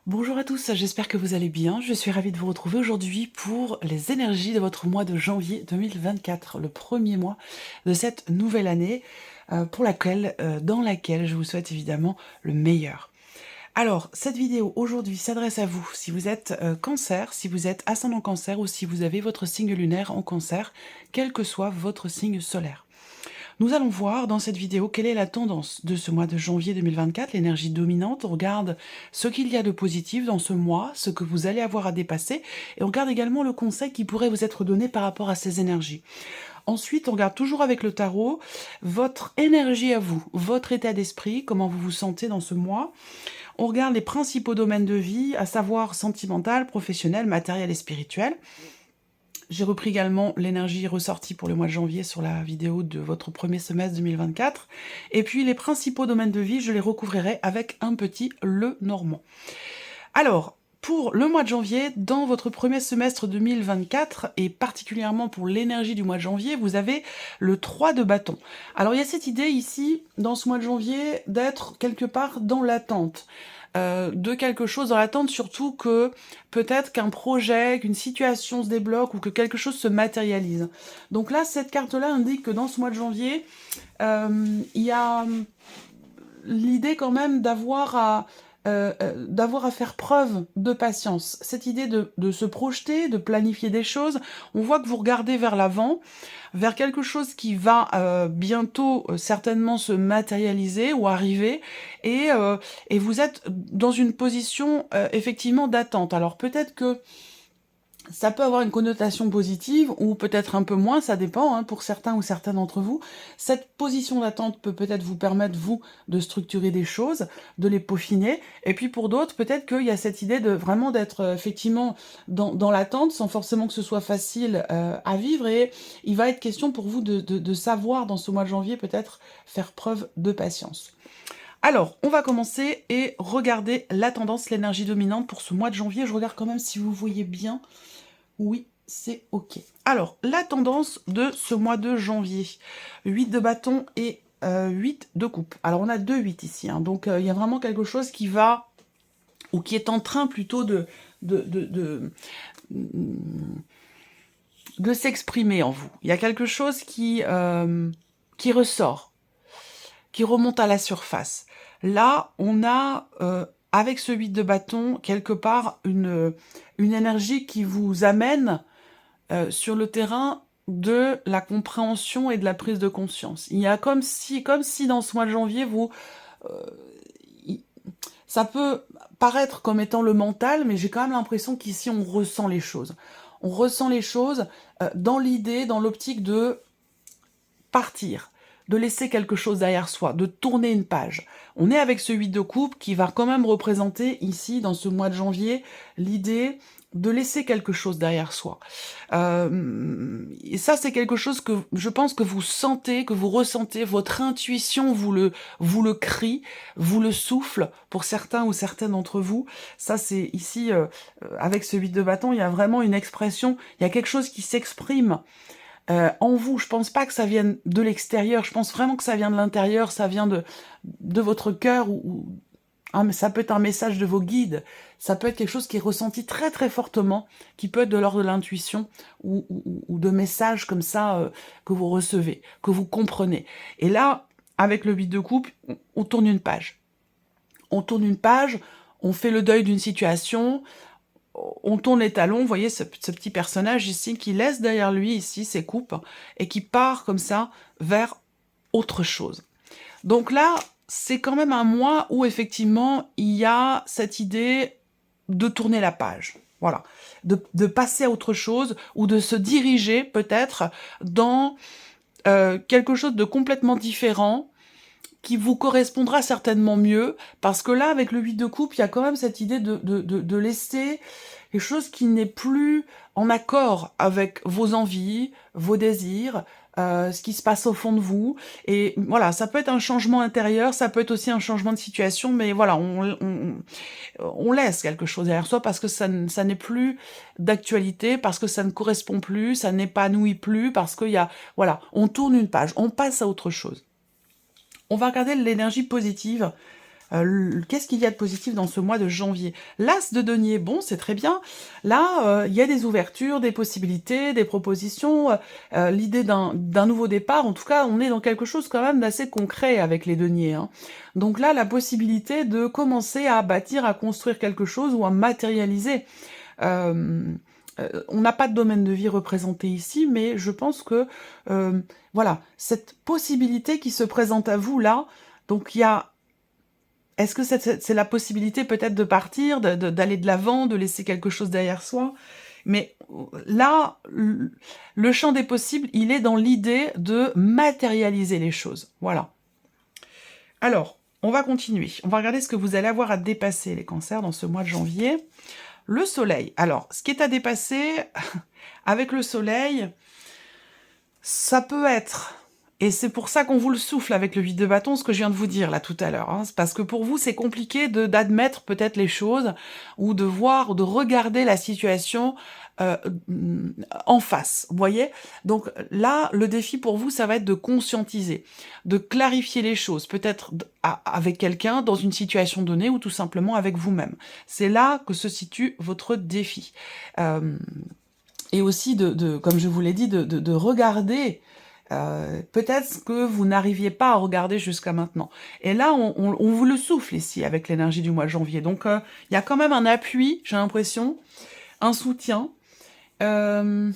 Bonjour à tous, j'espère que vous allez bien. Je suis ravie de vous retrouver aujourd'hui pour les énergies de votre mois de janvier 2024, le premier mois de cette nouvelle année dans laquelle je vous souhaite évidemment le meilleur. Alors, cette vidéo aujourd'hui s'adresse à vous si vous êtes cancer, si vous êtes ascendant cancer ou si vous avez votre signe lunaire en cancer, quel que soit votre signe solaire. Nous allons voir dans cette vidéo quelle est la tendance de ce mois de janvier 2024, l'énergie dominante. On regarde ce qu'il y a de positif dans ce mois, ce que vous allez avoir à dépasser, et on regarde également le conseil qui pourrait vous être donné par rapport à ces énergies. Ensuite, on regarde toujours avec le tarot votre énergie à vous, votre état d'esprit, comment vous vous sentez dans ce mois. On regarde les principaux domaines de vie, à savoir sentimental, professionnel, matériel et spirituel. J'ai repris également l'énergie ressortie pour le mois de janvier sur la vidéo de votre premier semestre 2024. Et puis les principaux domaines de vie, je les recouvrirai avec un petit le normand. Alors, pour le mois de janvier, dans votre premier semestre 2024, et particulièrement pour l'énergie du mois de janvier, vous avez le 3 de bâton. Alors il y a cette idée ici, dans ce mois de janvier, d'être quelque part dans l'attente. De quelque chose dans l'attente, surtout que peut-être qu'un projet, qu'une situation se débloque ou que quelque chose se matérialise. Donc là, cette carte-là indique que dans ce mois de janvier, il y a l'idée quand même d'avoir à faire preuve de patience. Cette idée de se projeter, de planifier des choses, on voit que vous regardez vers l'avant, vers quelque chose qui va bientôt certainement se matérialiser ou arriver, et vous êtes dans une position effectivement d'attente. Alors peut-être que ça peut avoir une connotation positive ou peut-être un peu moins, ça dépend pour certains ou certaines d'entre vous. Cette position d'attente peut peut-être vous permettre, vous, de structurer des choses, de les peaufiner. Et puis pour d'autres, peut-être qu'il y a cette idée de vraiment d'être effectivement dans l'attente, sans forcément que ce soit facile à vivre. Et il va être question pour vous de savoir, dans ce mois de janvier, peut-être faire preuve de patience. Alors, on va commencer et regarder la tendance, l'énergie dominante pour ce mois de janvier. Je regarde quand même si vous voyez bien. Oui, c'est OK. Alors, la tendance de ce mois de janvier. 8 de bâton et 8 de coupe. Alors, on a 2 8 ici. Donc, il y a vraiment quelque chose qui va, ou qui est en train plutôt de s'exprimer en vous. Il y a quelque chose qui ressort, qui remonte à la surface. Là, on a, avec ce 8 de bâton, quelque part, une énergie qui vous amène sur le terrain de la compréhension et de la prise de conscience. Il y a comme si dans ce mois de janvier, ça peut paraître comme étant le mental, mais j'ai quand même l'impression qu'ici, on ressent les choses. On ressent les choses dans l'idée, dans l'optique de partir, de laisser quelque chose derrière soi, de tourner une page. On est avec ce 8 de coupe qui va quand même représenter ici, dans ce mois de janvier, l'idée de laisser quelque chose derrière soi. Et ça, c'est quelque chose que je pense que vous sentez, que vous ressentez, votre intuition vous le crie, vous le souffle, pour certains ou certaines d'entre vous. Ça, c'est ici, avec ce 8 de bâton, il y a vraiment une expression, il y a quelque chose qui s'exprime en vous. Je pense pas que ça vienne de l'extérieur, je pense vraiment que ça vient de l'intérieur, ça vient de votre cœur, ça peut être un message de vos guides, ça peut être quelque chose qui est ressenti très très fortement, qui peut être de l'ordre de l'intuition ou de messages comme ça que vous recevez, que vous comprenez. Et là, avec le 8 de coupe, on tourne une page. On tourne une page, on fait le deuil d'une situation, on tourne les talons, vous voyez ce petit personnage ici qui laisse derrière lui ici ses coupes et qui part comme ça vers autre chose. Donc là, c'est quand même un mois où effectivement il y a cette idée de tourner la page. Voilà, de passer à autre chose ou de se diriger peut-être dans quelque chose de complètement différent qui vous correspondra certainement mieux, parce que là, avec le 8 de coupe, il y a quand même cette idée de laisser quelque chose qui n'est plus en accord avec vos envies, vos désirs, ce qui se passe au fond de vous. Et voilà, ça peut être un changement intérieur, ça peut être aussi un changement de situation, mais voilà, on laisse quelque chose derrière soi parce que ça n'est plus d'actualité, parce que ça ne correspond plus, ça n'épanouit plus, parce qu'il y a... Voilà, on tourne une page, on passe à autre chose. On va regarder l'énergie positive Qu'est-ce qu'il y a de positif dans ce mois de janvier? L'As de denier, bon, c'est très bien. Là, il y a des ouvertures, des possibilités, des propositions, l'idée d'un nouveau départ. En tout cas, on est dans quelque chose quand même d'assez concret avec les deniers, hein. Donc là, la possibilité de commencer à bâtir, à construire quelque chose ou à matérialiser. On n'a pas de domaine de vie représenté ici, mais je pense que, voilà, cette possibilité qui se présente à vous là, donc il y a est-ce que c'est la possibilité peut-être de partir, d'aller de l'avant, de laisser quelque chose derrière soi? Mais là, le champ des possibles, il est dans l'idée de matérialiser les choses. Voilà. Alors, on va continuer. On va regarder ce que vous allez avoir à dépasser, les cancers, dans ce mois de janvier. Le soleil. Alors, ce qui est à dépasser, avec le soleil, ça peut être... Et c'est pour ça qu'on vous le souffle avec le 8 de bâton, ce que je viens de vous dire là tout à l'heure. Hein. C'est parce que pour vous, c'est compliqué d'admettre peut-être les choses ou de voir, de regarder la situation euh, en face. Vous voyez? Donc là, le défi pour vous, ça va être de conscientiser, de clarifier les choses, peut-être avec quelqu'un dans une situation donnée ou tout simplement avec vous-même. C'est là que se situe votre défi. Et aussi, comme je vous l'ai dit, de regarder peut-être ce que vous n'arriviez pas à regarder jusqu'à maintenant. Et là, on vous le souffle ici avec l'énergie du mois de janvier. Donc, il y a quand même un appui, j'ai l'impression, un soutien. Il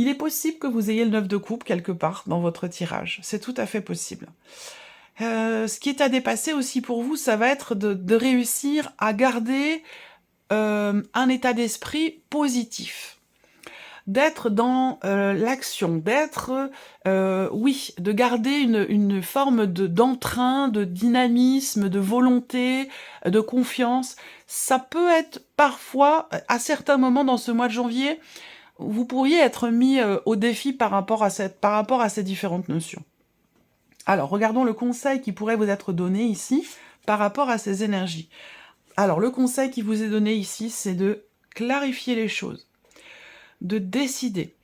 est possible que vous ayez le 9 de coupe quelque part dans votre tirage. C'est tout à fait possible. Ce qui est à dépasser aussi pour vous, ça va être de réussir à garder un état d'esprit positif. D'être dans l'action, d'être, oui, de garder une forme d'entrain, de dynamisme, de volonté, de confiance. Ça peut être parfois, à certains moments dans ce mois de janvier, vous pourriez être mis au défi par rapport à ces différentes notions. Alors, regardons le conseil qui pourrait vous être donné ici par rapport à ces énergies. Alors, le conseil qui vous est donné ici, c'est de clarifier les choses, de décider.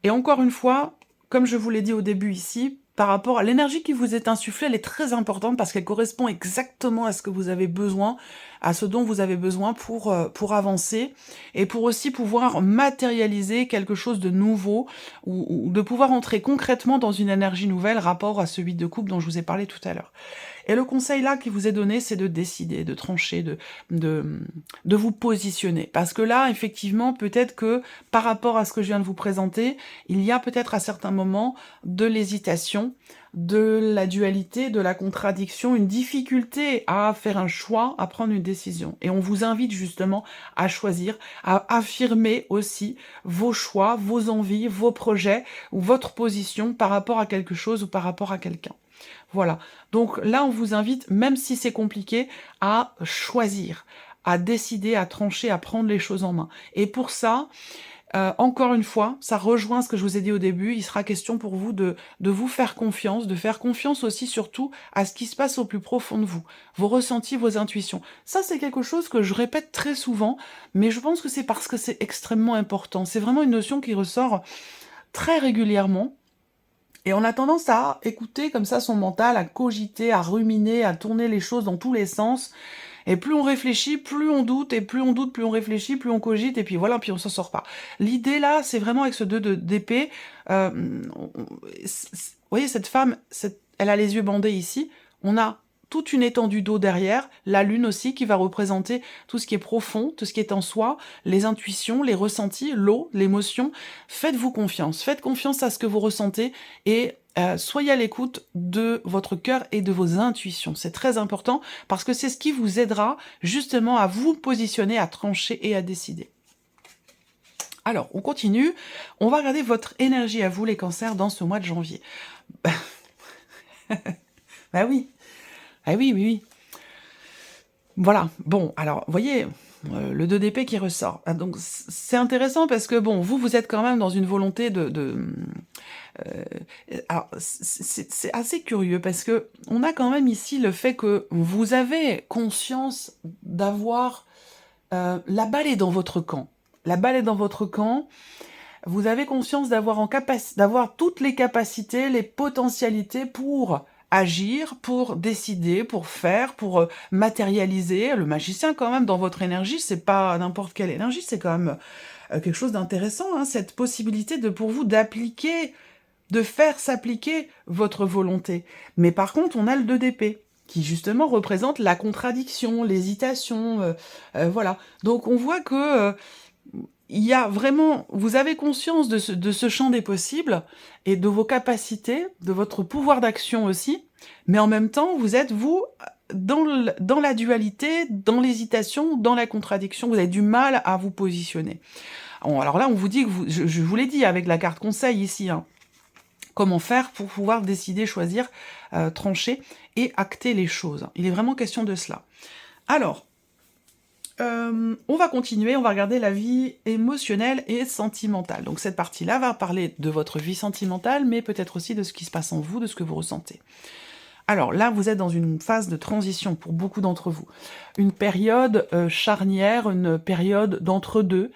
Et encore une fois, comme je vous l'ai dit au début ici, par rapport à l'énergie qui vous est insufflée, elle est très importante parce qu'elle correspond exactement à ce que vous avez besoin, à ce dont vous avez besoin pour avancer et pour aussi pouvoir matérialiser quelque chose de nouveau ou de pouvoir entrer concrètement dans une énergie nouvelle rapport à ce 8 de coupe dont je vous ai parlé tout à l'heure. Et le conseil là qui vous est donné, c'est de décider, de trancher, de vous positionner. Parce que là, effectivement, peut-être que par rapport à ce que je viens de vous présenter, il y a peut-être à certains moments de l'hésitation, de la dualité, de la contradiction, une difficulté à faire un choix, à prendre une décision. Et on vous invite justement à choisir, à affirmer aussi vos choix, vos envies, vos projets ou votre position par rapport à quelque chose ou par rapport à quelqu'un. Voilà. Donc là, on vous invite, même si c'est compliqué, à choisir, à décider, à trancher, à prendre les choses en main. Et pour ça, encore une fois, ça rejoint ce que je vous ai dit au début, il sera question pour vous de vous faire confiance, de faire confiance aussi surtout à ce qui se passe au plus profond de vous, vos ressentis, vos intuitions. Ça, c'est quelque chose que je répète très souvent, mais je pense que c'est parce que c'est extrêmement important. C'est vraiment une notion qui ressort très régulièrement. Et on a tendance à écouter comme ça son mental, à cogiter, à ruminer, à tourner les choses dans tous les sens. Et plus on réfléchit, plus on doute, et plus on doute, plus on réfléchit, plus on cogite, et puis voilà, puis on s'en sort pas. L'idée là, c'est vraiment avec ce 2 d'épée, vous voyez, cette femme, elle a les yeux bandés ici, on a toute une étendue d'eau derrière, la lune aussi qui va représenter tout ce qui est profond, tout ce qui est en soi, les intuitions, les ressentis, l'eau, l'émotion. Faites-vous confiance, faites confiance à ce que vous ressentez et soyez à l'écoute de votre cœur et de vos intuitions. C'est très important parce que c'est ce qui vous aidera justement à vous positionner, à trancher et à décider. Alors, on continue. On va regarder votre énergie à vous, les cancers, dans ce mois de janvier. Bah oui. Ah oui, oui, oui. Voilà. Bon, alors, vous voyez, le 2 d'épée qui ressort. Ah, donc, c'est intéressant parce que, bon, vous êtes quand même dans une volonté alors, c'est assez curieux parce que on a quand même ici le fait que vous avez conscience d'avoir... la balle est dans votre camp. La balle est dans votre camp. Vous avez conscience d'avoir toutes les capacités, les potentialités pour agir, pour décider, pour faire, pour matérialiser. Le magicien, quand même, dans votre énergie, c'est pas n'importe quelle énergie, c'est quand même quelque chose d'intéressant, hein, cette possibilité pour vous d'appliquer, de faire s'appliquer votre volonté. Mais par contre, on a le 2 d'épée, qui justement représente la contradiction, l'hésitation, voilà. Donc on voit que il y a vraiment, vous avez conscience de ce champ des possibles et de vos capacités, de votre pouvoir d'action aussi, mais en même temps, vous êtes, vous, dans la dualité, dans l'hésitation, dans la contradiction, vous avez du mal à vous positionner. Alors là, on vous dit que je vous l'ai dit avec la carte conseil ici, hein, comment faire pour pouvoir décider, choisir, trancher et acter les choses. Il est vraiment question de cela. Alors, on va continuer, on va regarder la vie émotionnelle et sentimentale. Donc cette partie-là va parler de votre vie sentimentale, mais peut-être aussi de ce qui se passe en vous, de ce que vous ressentez. Alors là, vous êtes dans une phase de transition pour beaucoup d'entre vous. Une période charnière, une période d'entre-deux,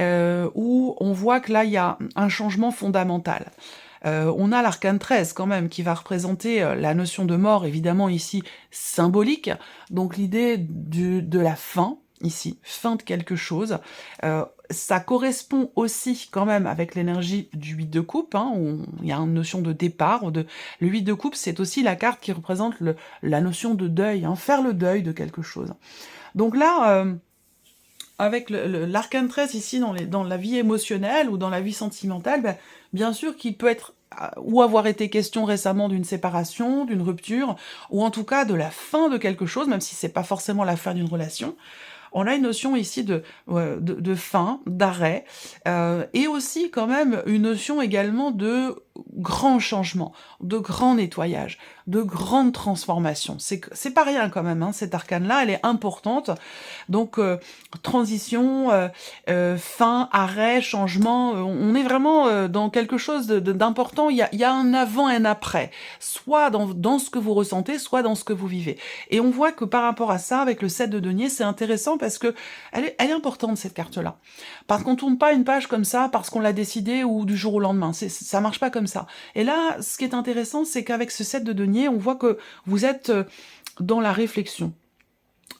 où on voit que là, il y a un changement fondamental. On a l'arcane 13 quand même, qui va représenter la notion de mort, évidemment ici symbolique, donc l'idée de la fin, ici, fin de quelque chose. Ça correspond aussi quand même avec l'énergie du 8 de coupe, hein, où il y a une notion de départ. Le 8 de coupe, c'est aussi la carte qui représente la notion de deuil, hein, faire le deuil de quelque chose. Donc là, avec l'arcane 13 ici dans la vie émotionnelle ou dans la vie sentimentale, ben, bien sûr qu'il peut être ou avoir été question récemment d'une séparation, d'une rupture, ou en tout cas de la fin de quelque chose, même si c'est pas forcément la fin d'une relation. On a une notion ici de fin, d'arrêt, et aussi quand même une notion également de grand changement, de grand nettoyage, de grande transformation. C'est pas rien quand même, hein, cette arcane-là, elle est importante. Donc, transition, fin, arrêt, changement, on est vraiment dans quelque chose d'important. Il y a un avant et un après, soit dans ce que vous ressentez, soit dans ce que vous vivez. Et on voit que par rapport à ça, avec le 7 de denier, c'est intéressant parce que elle est importante, cette carte-là. Parce qu'on tourne pas une page comme ça parce qu'on l'a décidé ou du jour au lendemain. Ça marche pas comme ça. Et là, ce qui est intéressant, c'est qu'avec ce 7 de denier, on voit que vous êtes dans la réflexion,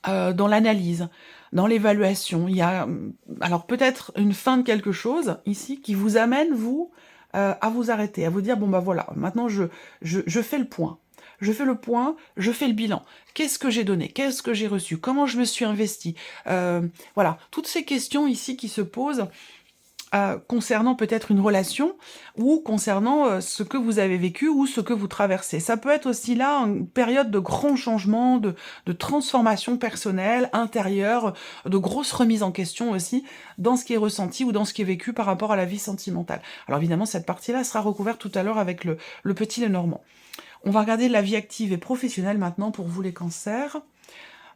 dans l'analyse, dans l'évaluation. Il y a alors peut-être une fin de quelque chose ici qui vous amène, vous, à vous arrêter, à vous dire, bon bah voilà, maintenant je fais le point. Je fais le point, je fais le bilan. Qu'est-ce que j'ai donné? Qu'est-ce que j'ai reçu? Comment je me suis investi? Voilà, toutes ces questions ici qui se posent concernant peut-être une relation ou concernant ce que vous avez vécu ou ce que vous traversez. Ça peut être aussi là une période de grands changements, de transformation personnelle, intérieure, de grosses remises en question aussi dans ce qui est ressenti ou dans ce qui est vécu par rapport à la vie sentimentale. Alors évidemment, cette partie-là sera recouverte tout à l'heure avec le petit Lenormand. On va regarder la vie active et professionnelle maintenant pour vous les cancers.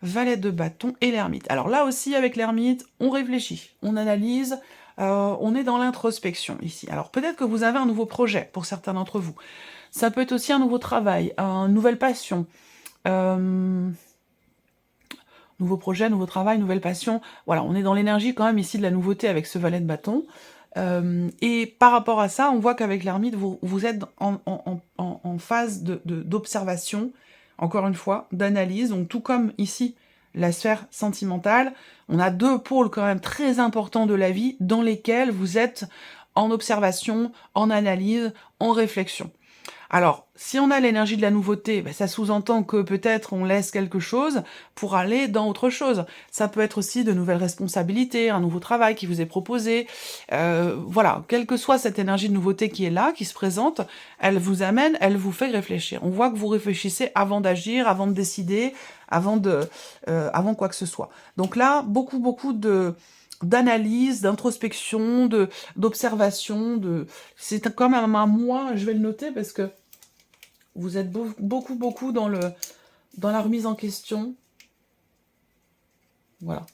Valet de bâton et l'ermite. Alors là aussi, avec l'ermite, on réfléchit, on analyse, on est dans l'introspection ici. Alors peut-être que vous avez un nouveau projet pour certains d'entre vous. Ça peut être aussi un nouveau travail, une nouvelle passion. Nouveau projet, nouveau travail, nouvelle passion. Voilà, on est dans l'énergie quand même ici de la nouveauté avec ce valet de bâton. Et par rapport à ça, on voit qu'avec l'ermite, vous êtes en phase d'observation, encore une fois, d'analyse. Donc tout comme ici, la sphère sentimentale, on a deux pôles quand même très importants de la vie dans lesquels vous êtes en observation, en analyse, en réflexion. Alors, si on a l'énergie de la nouveauté, ben ça sous-entend que peut-être on laisse quelque chose pour aller dans autre chose. Ça peut être aussi de nouvelles responsabilités, un nouveau travail qui vous est proposé. Voilà, quelle que soit cette énergie de nouveauté qui est là, qui se présente, elle vous amène, elle vous fait réfléchir. On voit que vous réfléchissez avant d'agir, avant de décider, avant quoi que ce soit. Donc là, beaucoup d'analyse, d'introspection, d'observation, c'est quand même un mois, je vais le noter parce que vous êtes beaucoup dans la remise en question. Voilà.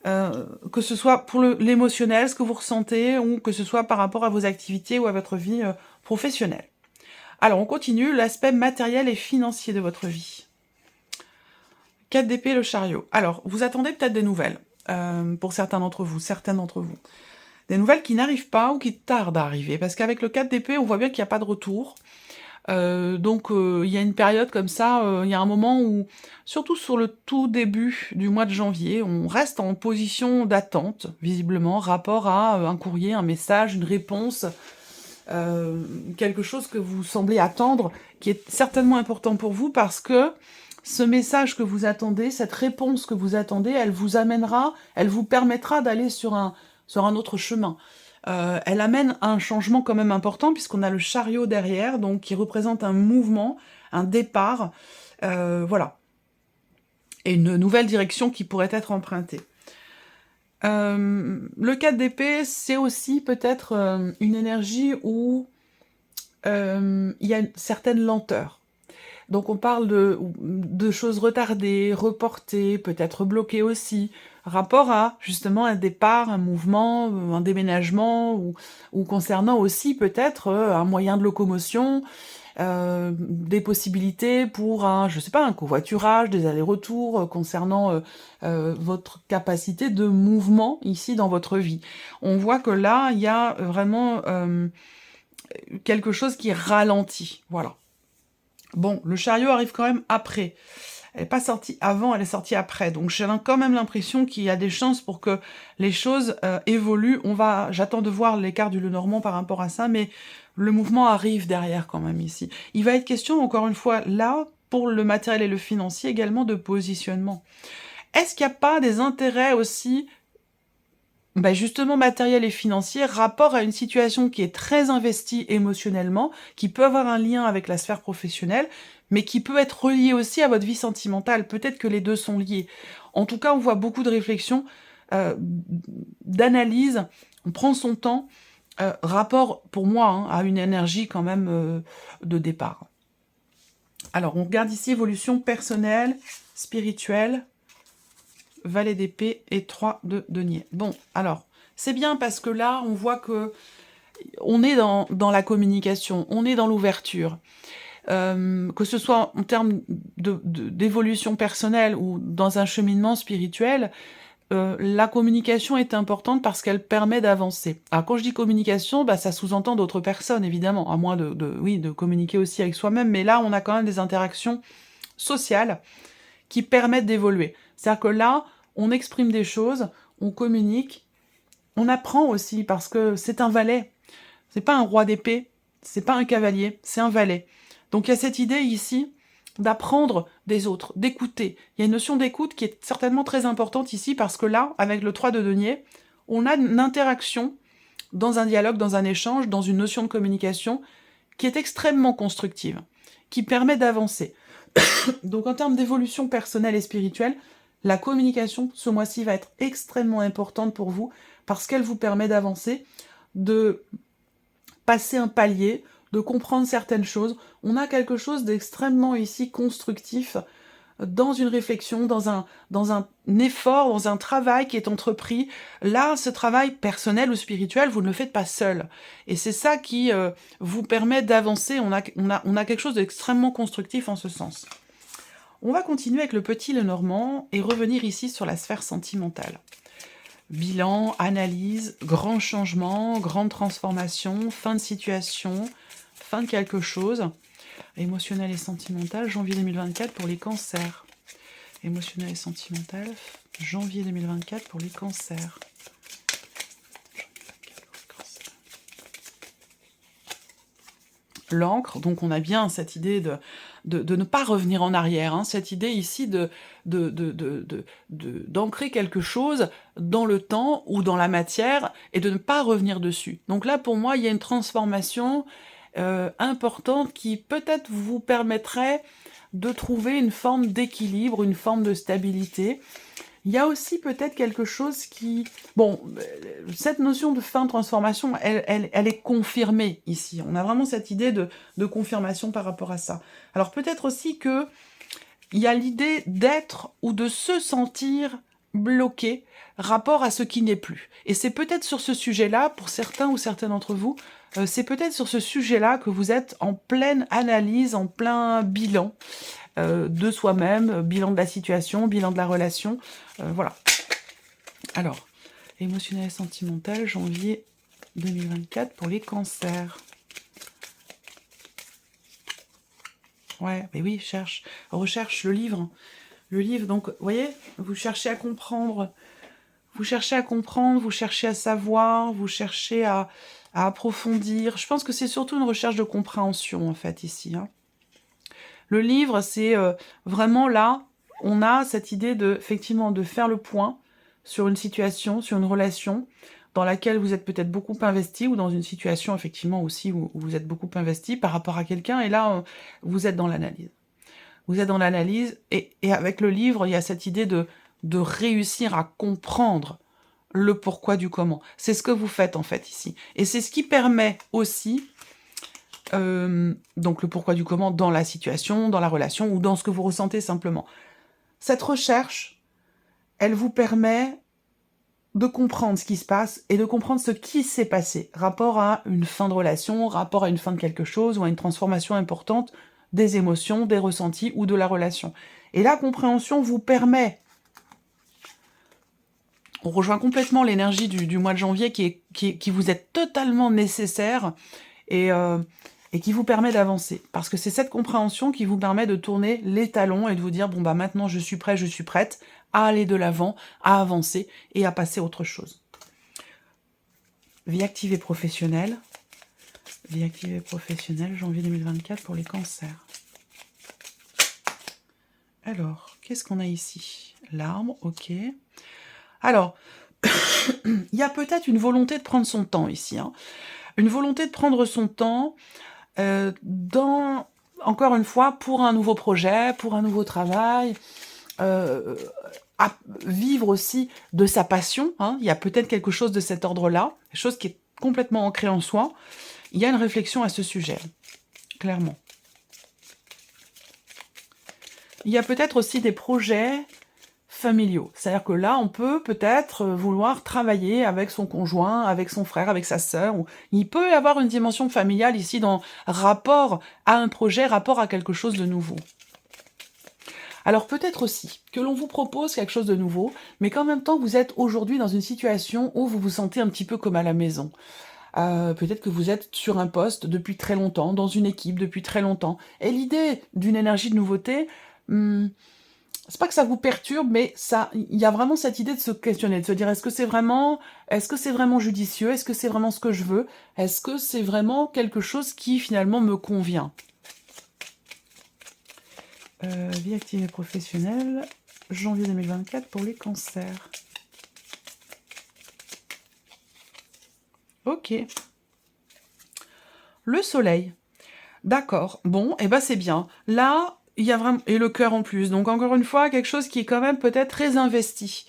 Que ce soit pour l'émotionnel, ce que vous ressentez, ou que ce soit par rapport à vos activités ou à votre vie professionnelle. Alors, on continue, l'aspect matériel et financier de votre vie. 4 d'épée, le chariot. Alors, vous attendez peut-être des nouvelles, pour certaines d'entre vous. Des nouvelles qui n'arrivent pas ou qui tardent à arriver, parce qu'avec le 4 d'épée, on voit bien qu'il n'y a pas de retour. Donc il y a une période comme ça, il y a un moment où, surtout sur le tout début du mois de janvier, on reste en position d'attente, visiblement, rapport à, un courrier, un message, une réponse, quelque chose que vous semblez attendre, qui est certainement important pour vous parce que ce message que vous attendez, cette réponse que vous attendez, elle vous amènera, elle vous permettra d'aller sur un autre chemin. Elle amène un changement quand même important puisqu'on a le chariot derrière, donc qui représente un mouvement, un départ, voilà. Et une nouvelle direction qui pourrait être empruntée. Le 4 d'épée, c'est aussi peut-être une énergie où il y a une certaine lenteur. Donc on parle de choses retardées, reportées, peut-être bloquées aussi, rapport à justement un départ, un mouvement, un déménagement, ou concernant aussi peut-être un moyen de locomotion, des possibilités pour je sais pas, un covoiturage, des allers-retours, concernant votre capacité de mouvement ici dans votre vie. On voit que là, il y a vraiment quelque chose qui ralentit, voilà. Bon, le chariot arrive quand même après. Elle n'est pas sortie avant, elle est sortie après. Donc j'ai quand même l'impression qu'il y a des chances pour que les choses évoluent. J'attends de voir l'écart du Lenormand par rapport à ça, mais le mouvement arrive derrière quand même ici. Il va être question, encore une fois, là, pour le matériel et le financier, également de positionnement. Est-ce qu'il n'y a pas des intérêts aussi, justement matériel et financier, rapport à une situation qui est très investie émotionnellement, qui peut avoir un lien avec la sphère professionnelle, mais qui peut être relié aussi à votre vie sentimentale. Peut-être que les deux sont liés. En tout cas, on voit beaucoup de réflexions, d'analyse, on prend son temps, rapport, pour moi, à une énergie quand même de départ. Alors, on regarde ici évolution personnelle, spirituelle, valet d'épée et 3 de denier. Bon, alors, c'est bien parce que là, on voit que on est dans la communication, on est dans l'ouverture. Que ce soit en termes d'évolution personnelle ou dans un cheminement spirituel, la communication est importante parce qu'elle permet d'avancer. Alors quand je dis communication, ça sous-entend d'autres personnes, évidemment, à moins de communiquer aussi avec soi-même, mais là, on a quand même des interactions sociales qui permettent d'évoluer. C'est-à-dire que là, on exprime des choses, on communique, on apprend aussi, parce que c'est un valet. C'est pas un roi d'épée, c'est pas un cavalier, c'est un valet. Donc il y a cette idée ici d'apprendre des autres, d'écouter. Il y a une notion d'écoute qui est certainement très importante ici, parce que là, avec le 3 de denier, on a une interaction dans un dialogue, dans un échange, dans une notion de communication qui est extrêmement constructive, qui permet d'avancer. Donc en termes d'évolution personnelle et spirituelle, la communication ce mois-ci va être extrêmement importante pour vous parce qu'elle vous permet d'avancer, de passer un palier, de comprendre certaines choses. On a quelque chose d'extrêmement ici constructif dans une réflexion, dans un effort, dans un travail qui est entrepris. Là, ce travail personnel ou spirituel, vous ne le faites pas seul. Et c'est ça qui vous permet d'avancer. On a quelque chose d'extrêmement constructif en ce sens. On va continuer avec le petit Lenormand et revenir ici sur la sphère sentimentale. Bilan, analyse, grand changement, grande transformation, fin de situation, fin de quelque chose. Émotionnel et sentimental, janvier 2024 pour les cancers. Émotionnel et sentimental, janvier 2024 pour les cancers. L'encre, donc on a bien cette idée de ne pas revenir en arrière, hein, cette idée ici d'ancrer quelque chose dans le temps ou dans la matière et de ne pas revenir dessus. Donc là, pour moi, il y a une transformation importante qui peut-être vous permettrait de trouver une forme d'équilibre, une forme de stabilité. Il y a aussi peut-être quelque chose qui... Bon, cette notion de fin de transformation, elle est confirmée ici. On a vraiment cette idée de confirmation par rapport à ça. Alors peut-être aussi que il y a l'idée d'être ou de se sentir bloqué rapport à ce qui n'est plus. Et c'est peut-être sur ce sujet-là, pour certains ou certaines d'entre vous, c'est peut-être sur ce sujet-là que vous êtes en pleine analyse, en plein bilan de soi-même, bilan de la situation, bilan de la relation, voilà. Alors, émotionnel et sentimental, janvier 2024 pour les cancers. Ouais, mais oui, recherche le livre. Le livre, donc, vous voyez, vous cherchez à comprendre. Vous cherchez à comprendre, vous cherchez à savoir, vous cherchez à approfondir. Je pense que c'est surtout une recherche de compréhension, en fait, ici. Hein. Le livre, c'est vraiment là, on a cette idée de, effectivement, de faire le point sur une situation, sur une relation dans laquelle vous êtes peut-être beaucoup investi, ou dans une situation, effectivement, aussi, où vous êtes beaucoup investi par rapport à quelqu'un, et là, vous êtes dans l'analyse. Vous êtes dans l'analyse, et avec le livre, il y a cette idée de réussir à comprendre le pourquoi du comment. C'est ce que vous faites, en fait, ici. Et c'est ce qui permet aussi, donc le pourquoi du comment dans la situation, dans la relation, ou dans ce que vous ressentez simplement. Cette recherche, elle vous permet de comprendre ce qui se passe et de comprendre ce qui s'est passé, rapport à une fin de relation, rapport à une fin de quelque chose, ou à une transformation importante des émotions, des ressentis ou de la relation. Et la compréhension vous permet, on rejoint complètement l'énergie du mois de janvier qui vous est totalement nécessaire et qui vous permet d'avancer. Parce que c'est cette compréhension qui vous permet de tourner les talons et de vous dire, bon bah maintenant je suis prêt, je suis prête à aller de l'avant, à avancer et à passer à autre chose. Vie activée professionnelle. Vie activée professionnelle, janvier 2024 pour les cancers. Alors, qu'est-ce qu'on a ici? L'arbre, ok. Alors, il y a peut-être une volonté de prendre son temps ici. Hein. Une volonté de prendre son temps encore une fois, pour un nouveau projet, pour un nouveau travail, à vivre aussi de sa passion. Hein. Il y a peut-être quelque chose de cet ordre-là, quelque chose qui est complètement ancré en soi. Il y a une réflexion à ce sujet, clairement. Il y a peut-être aussi des projets familiaux. C'est-à-dire que là, on peut peut-être vouloir travailler avec son conjoint, avec son frère, avec sa sœur. Il peut y avoir une dimension familiale ici dans rapport à un projet, rapport à quelque chose de nouveau. Alors peut-être aussi que l'on vous propose quelque chose de nouveau, mais qu'en même temps, vous êtes aujourd'hui dans une situation où vous vous sentez un petit peu comme à la maison. Peut-être que vous êtes sur un poste depuis très longtemps, dans une équipe depuis très longtemps. Et l'idée d'une énergie de nouveauté, c'est pas que ça vous perturbe, mais il y a vraiment cette idée de se questionner, de se dire est-ce que c'est vraiment judicieux, est-ce que c'est vraiment ce que je veux, est-ce que c'est vraiment quelque chose qui finalement me convient. Vie active et professionnelle, janvier 2024 pour les cancers. Ok. Le soleil. D'accord. Bon, et ben c'est bien. Là, il y a vraiment... Et le cœur en plus. Donc encore une fois, quelque chose qui est quand même peut-être très investi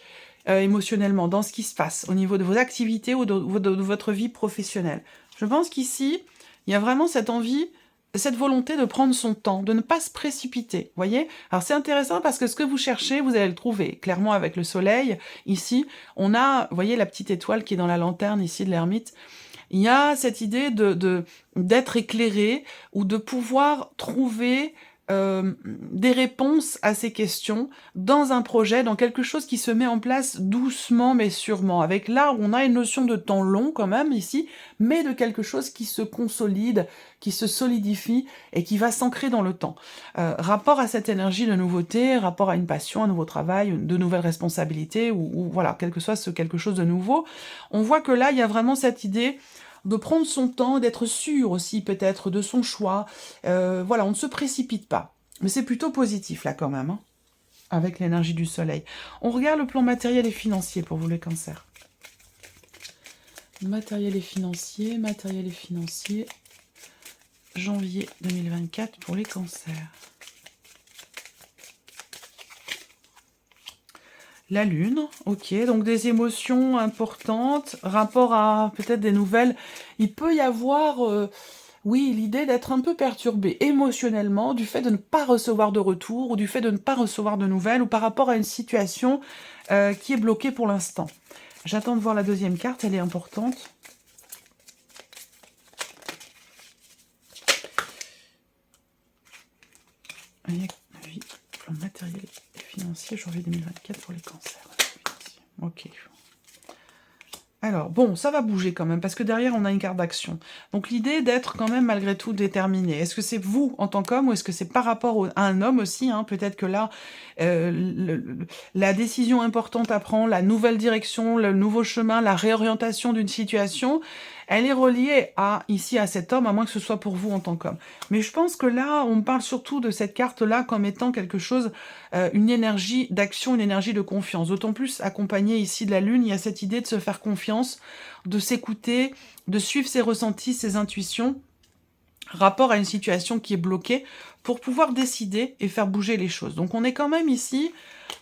émotionnellement dans ce qui se passe au niveau de vos activités ou de votre vie professionnelle. Je pense qu'ici, il y a vraiment cette envie, cette volonté de prendre son temps, de ne pas se précipiter. Vous voyez? Alors c'est intéressant parce que ce que vous cherchez, vous allez le trouver. Clairement avec le soleil, ici, on a, vous voyez la petite étoile qui est dans la lanterne ici de l'ermite. Il y a cette idée d'être éclairé ou de pouvoir trouver des réponses à ces questions dans un projet, dans quelque chose qui se met en place doucement mais sûrement. Avec là, on a une notion de temps long quand même ici, mais de quelque chose qui se consolide, qui se solidifie et qui va s'ancrer dans le temps. Rapport à cette énergie de nouveauté, rapport à une passion, un nouveau travail, de nouvelles responsabilités, ou voilà, quel que soit ce quelque chose de nouveau, on voit que là, il y a vraiment cette idée de prendre son temps, d'être sûr aussi peut-être de son choix. Voilà, on ne se précipite pas. Mais c'est plutôt positif là quand même, hein, avec l'énergie du soleil. On regarde le plan matériel et financier pour vous les cancers. Matériel et financier, janvier 2024 pour les cancers. La lune, ok, donc des émotions importantes, rapport à peut-être des nouvelles. Il peut y avoir, oui, l'idée d'être un peu perturbé émotionnellement du fait de ne pas recevoir de retour ou du fait de ne pas recevoir de nouvelles ou par rapport à une situation qui est bloquée pour l'instant. J'attends de voir la deuxième carte, elle est importante. Oui, plan matériel et financier, janvier 2024 pour les cancers. Ok. Alors, bon, ça va bouger quand même, parce que derrière, on a une carte d'action. Donc, l'idée d'être quand même, malgré tout, déterminé. Est-ce que c'est vous, en tant qu'homme, ou est-ce que c'est par rapport à un homme aussi, hein? Peut-être que là, la décision importante à prendre, la nouvelle direction, le nouveau chemin, la réorientation d'une situation, elle est reliée ici, à cet homme, à moins que ce soit pour vous en tant qu'homme. Mais je pense que là, on parle surtout de cette carte-là comme étant quelque chose, une énergie d'action, une énergie de confiance. D'autant plus accompagnée ici de la Lune, il y a cette idée de se faire confiance, de s'écouter, de suivre ses ressentis, ses intuitions, rapport à une situation qui est bloquée, pour pouvoir décider et faire bouger les choses. Donc on est quand même ici,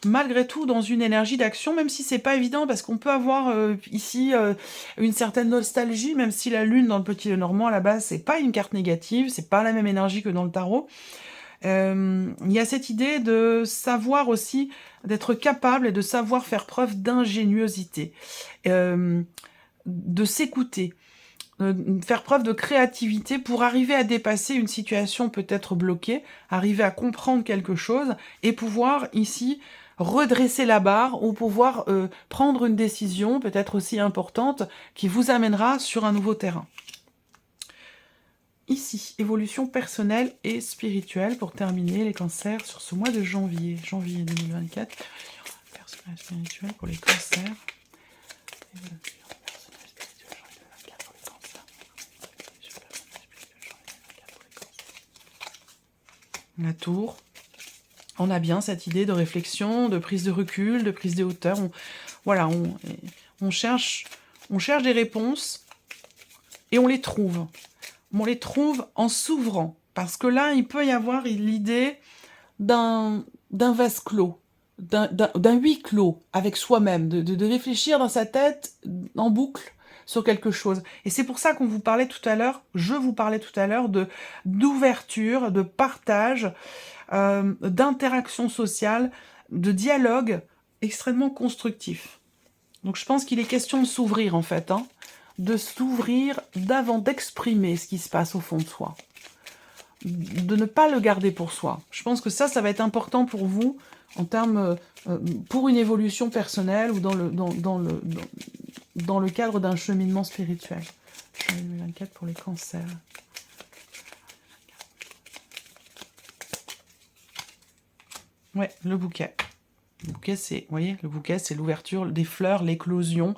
malgré tout, dans une énergie d'action, même si c'est pas évident, parce qu'on peut avoir ici une certaine nostalgie, même si la Lune dans le Petit Lenormand, à la base, c'est pas une carte négative, c'est pas la même énergie que dans le tarot. Il y a cette idée de savoir aussi, d'être capable et de savoir faire preuve d'ingéniosité, de s'écouter, faire preuve de créativité pour arriver à dépasser une situation peut-être bloquée, arriver à comprendre quelque chose et pouvoir ici redresser la barre ou pouvoir prendre une décision peut-être aussi importante qui vous amènera sur un nouveau terrain. Ici, évolution personnelle et spirituelle pour terminer les cancers sur ce mois de janvier. Janvier 2024. Personnel et spirituel pour les cancers. Évolution personnelle et spirituelle, janvier 2024 pour les cancers. Évolution personnelle et spirituelle, janvier 2024 pour les cancers. La tour. On a bien cette idée de réflexion, de prise de recul, de prise de hauteur. Voilà, on cherche des réponses et on les trouve. On les trouve en s'ouvrant. Parce que là, il peut y avoir l'idée d'un vase clos, d'un huis clos avec soi-même, de réfléchir dans sa tête en boucle sur quelque chose. Et c'est pour ça qu'on vous parlait tout à l'heure, je vous parlais tout à l'heure d'ouverture, de partage, d'interaction sociale, de dialogue extrêmement constructif. Donc je pense qu'il est question de s'ouvrir en fait, hein, de s'ouvrir d'avant, d'exprimer ce qui se passe au fond de soi, de ne pas le garder pour soi. Je pense que ça va être important pour vous en termes pour une évolution personnelle ou dans le cadre d'un cheminement spirituel. 2024 pour les cancers. Ouais, le bouquet. Le bouquet, c'est, vous voyez, le bouquet, c'est l'ouverture des fleurs, l'éclosion.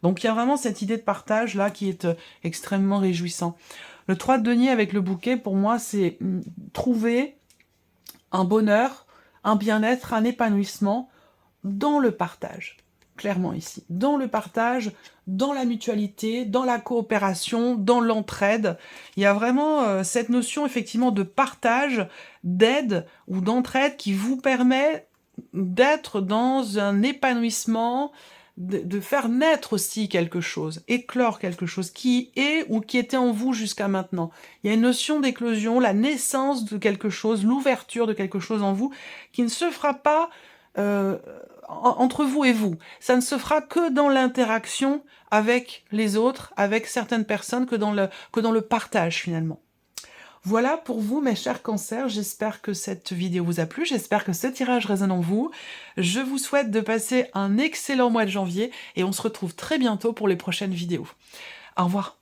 Donc, il y a vraiment cette idée de partage, là, qui est extrêmement réjouissant. Le 3 de denier avec le bouquet, pour moi, c'est trouver un bonheur, un bien-être, un épanouissement dans le partage. Clairement ici. Dans le partage, dans la mutualité, dans la coopération, dans l'entraide. Il y a vraiment cette notion, effectivement, de partage, d'aide ou d'entraide qui vous permet d'être dans un épanouissement, de faire naître aussi quelque chose, éclore quelque chose qui est ou qui était en vous jusqu'à maintenant. Il y a une notion d'éclosion, la naissance de quelque chose, l'ouverture de quelque chose en vous, qui ne se fera pas entre vous et vous. Ça ne se fera que dans l'interaction avec les autres, avec certaines personnes, que dans le partage finalement. Voilà pour vous, mes chers cancers, j'espère que cette vidéo vous a plu, j'espère que ce tirage résonne en vous. Je vous souhaite de passer un excellent mois de janvier et on se retrouve très bientôt pour les prochaines vidéos. Au revoir.